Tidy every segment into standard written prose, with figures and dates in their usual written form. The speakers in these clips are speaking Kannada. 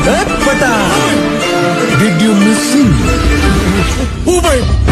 Pata! Did you miss him? Ubay!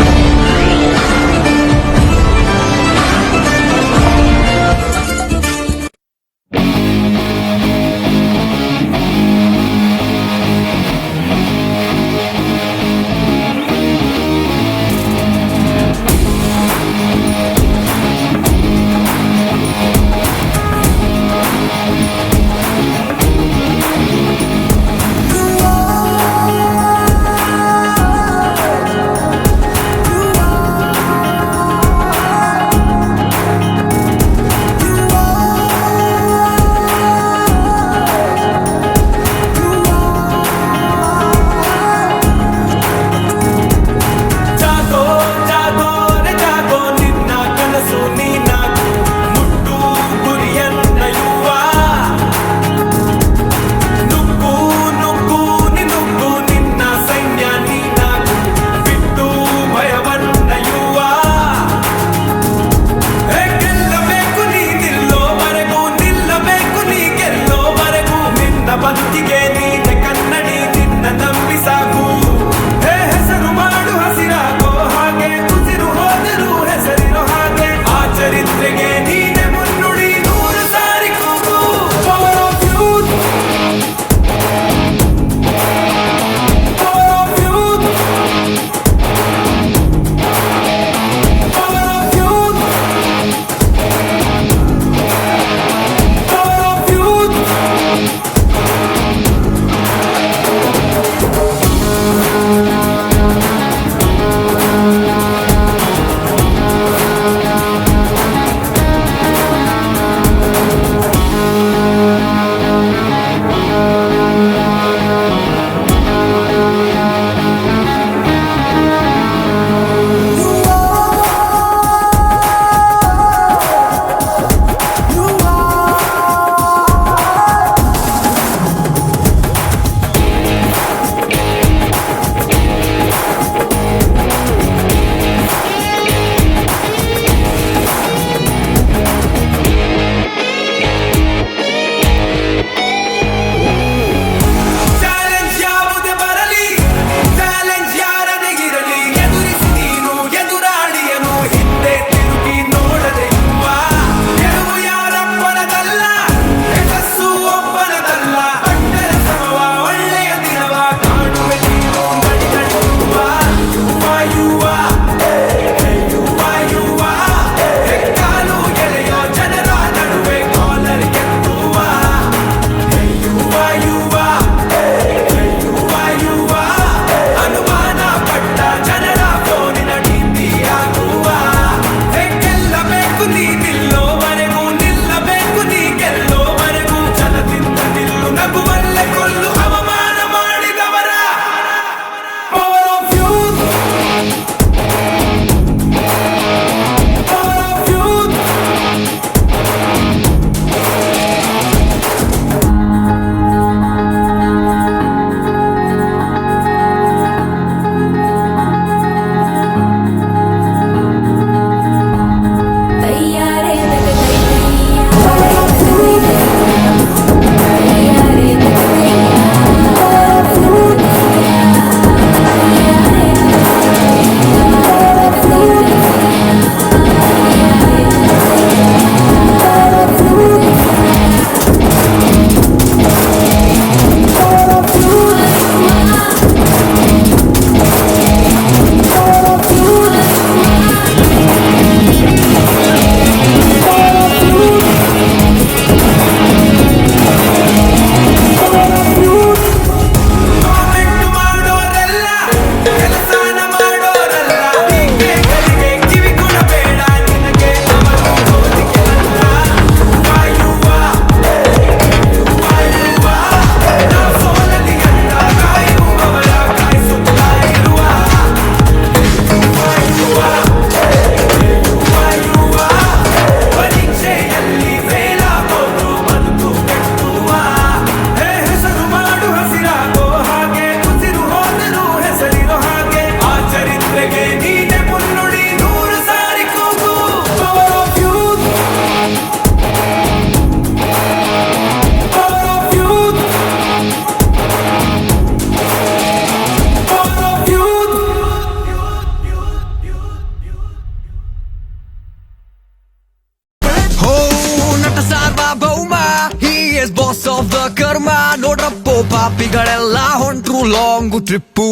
Laws of the karma ನೋಡ್ರಪ್ಪೋ ಪಾಪಿಗಳೆಲ್ಲ ಹೊಂಟ್ರು long trip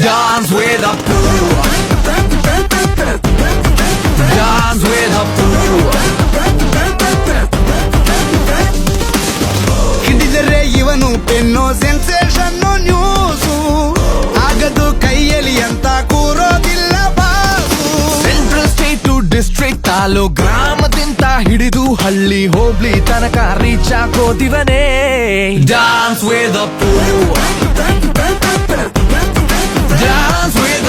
dance Veda dance Veda ಹಿಡಿದರೆ ಇವನು ಪೆನ್ನೋ ಸೆನ್ಸೇಷನ್ ನ್ಯೂಸು ಆಗದು ಕೈಯಲ್ಲಿ ಅಂತ ಕೂರೋದಿಲ್ಲ boss central state to district taluk ಗ್ರಾಮದಿಂದ ಹಿಡಿದು ಹಳ್ಳಿ ಹೋಬ್ಳಿ ತನಕ ರೀಚ್ ಹಾಕೋದಿವನೇ ಡಾನ್ಸ್ ವೇದ ಡಾನ್ಸ್ ವೇದ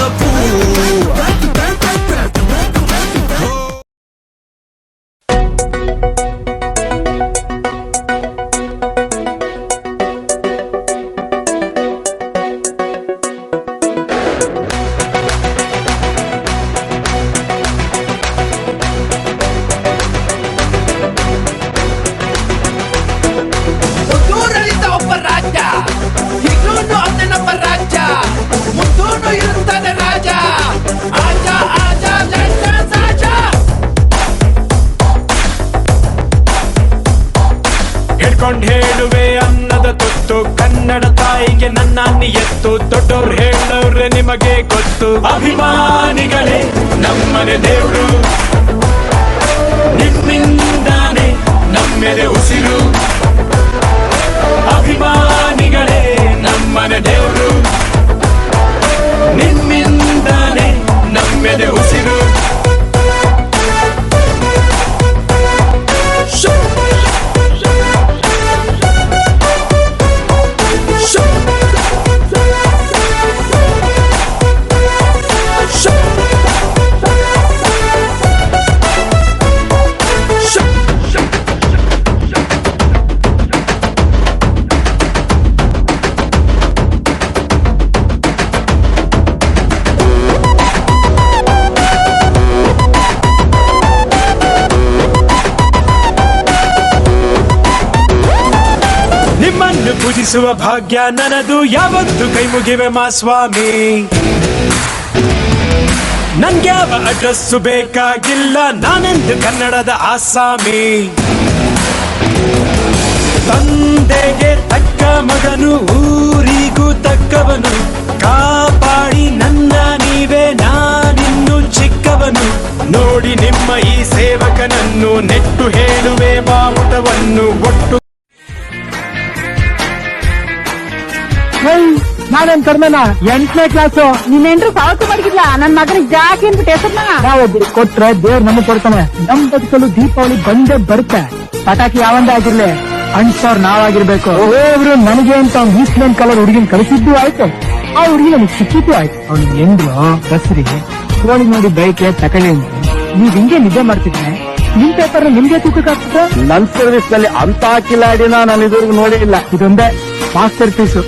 ಮುತ್ತೂರಲ್ಲಿದ್ದ ಒಬ್ಬ ರಾಜ ಇನ್ನೊಂದು ಅವನ ನಮ್ಮ ರಾಜ ಮುತ್ತೂರು ಇರುತ್ತಾನೆ ರಾಜ ಆಜ ಆಜ ಜಂಡ ಸಾಜ ಹಿಡ್ಕೊಂಡ್ ಹೇಳುವೆ ಅನ್ನದ ತುತ್ತು ಕನ್ನಡ ತಾಯಿಗೆ ನನ್ನ ನಿಯತ್ತು ದೊಡ್ಡವ್ರು ಹೇಳವ್ರೆ ನಿಮಗೆ ಗೊತ್ತು ಅಭಿಮಾನಿಗಳೇ ನಮ್ಮನೆ ದೇವ್ರು ನಿಮ್ಮಿಂದಾನೆ ನಮ್ಮೆದೆ ಉಸಿರು ಅಭಿಮಾನಿಗಳೇ ನಮ್ಮನೆ ದೇವ್ರು ನಿಮ್ಮಿಂದಾನೆ ನಮ್ಮೆದೆ ಉಸಿರು ನಿಮ್ಮನ್ನು ಪೂಜಿಸುವ ಭಾಗ್ಯ ನನದು ಯಾವತ್ತು ಕೈ ಮುಗಿವೆ ಮಾ ಸ್ವಾಮಿ ನನ್ಗ್ಯಾವ ಅಡ್ರೆಸ್ಸು ಬೇಕಾಗಿಲ್ಲ ನಾನೆಂದು ಕನ್ನಡದ ಆಸಾಮಿ ತಂದೆಗೆ ತಕ್ಕ ಮಗನು ಊರಿಗೂ ತಕ್ಕವನು ಕಾಪಾಡಿ ನನ್ನ ನೀವೇ ನಾನಿನ್ನು ಚಿಕ್ಕವನು ನೋಡಿ ನಿಮ್ಮ ಈ ಸೇವಕನನ್ನು ನೆಟ್ಟು ಹೇಳುವೆ ಬಾವುಟವನ್ನು ಒಟ್ಟು ನಾನೇನ್ ಕರ್ಮನ 8ನೇ ಕ್ಲಾಸು ನೀನೇನ್ರು ಪಾವತಿ ಮಾಡಿಲ್ಲ ನನ್ ಮಗನಿಗೆ ಜಾಕಿ ಅಂದ್ಬಿಟ್ಟು ಹೆಸರ್ನ ನಾವೊಬ್ರು ಕೊಟ್ರೆ ದೇವ್ರು ನಮಗ್ ಕೊಡ್ತಾನೆ ನಮ್ ಬದುಕಲು ದೀಪಾವಳಿ ಬಂದೇ ಬರುತ್ತೆ ಪಟಾಕಿ ಯಾವಂದೇ ಆಗಿರ್ಲಿ ಅಂಟೋರ್ ನಾವಾಗಿರ್ಬೇಕು ಒಬ್ಬರು ನನಗೆ ಅಂತ ಅವ್ನು ಈಸ್ಟ್ಲೆಂಡ್ ಕಲರ್ ಹುಡುಗಿನ ಕಳಿಸಿದ್ದು ಆಯ್ತು ಆ ಹುಡುಗಿ ನನಗೆ ಸಿಕ್ಕಿದ್ದು ಆಯ್ತು ಅವ್ನು ಎಂದ್ರು ಕಸ್ರಿ ಕೋಳಿ ನೋಡಿ ಬೈಕೆ ತಕೊಳ್ಳಿ ನೀವ್ ಹಿಂಗೆ ನಿದ್ದೆ ಮಾಡ್ತಿದ್ರೆ ನಿಮ್ ಪೇಪರ್ ನಿಮ್ಗೆ ತೂಕಕ್ಕೆ ಆಗ್ತದೆ ನನ್ ಸರ್ವಿಸ್ ನಲ್ಲಿ ಅಂತ ಕಿಲಾಡಿನ ನಾನು ಇದುವರೆಗೂ ನೋಡೇ ಇಲ್ಲ ಇದೊಂದೇ ಮಾಸ್ಟರ್ ಪೀಸು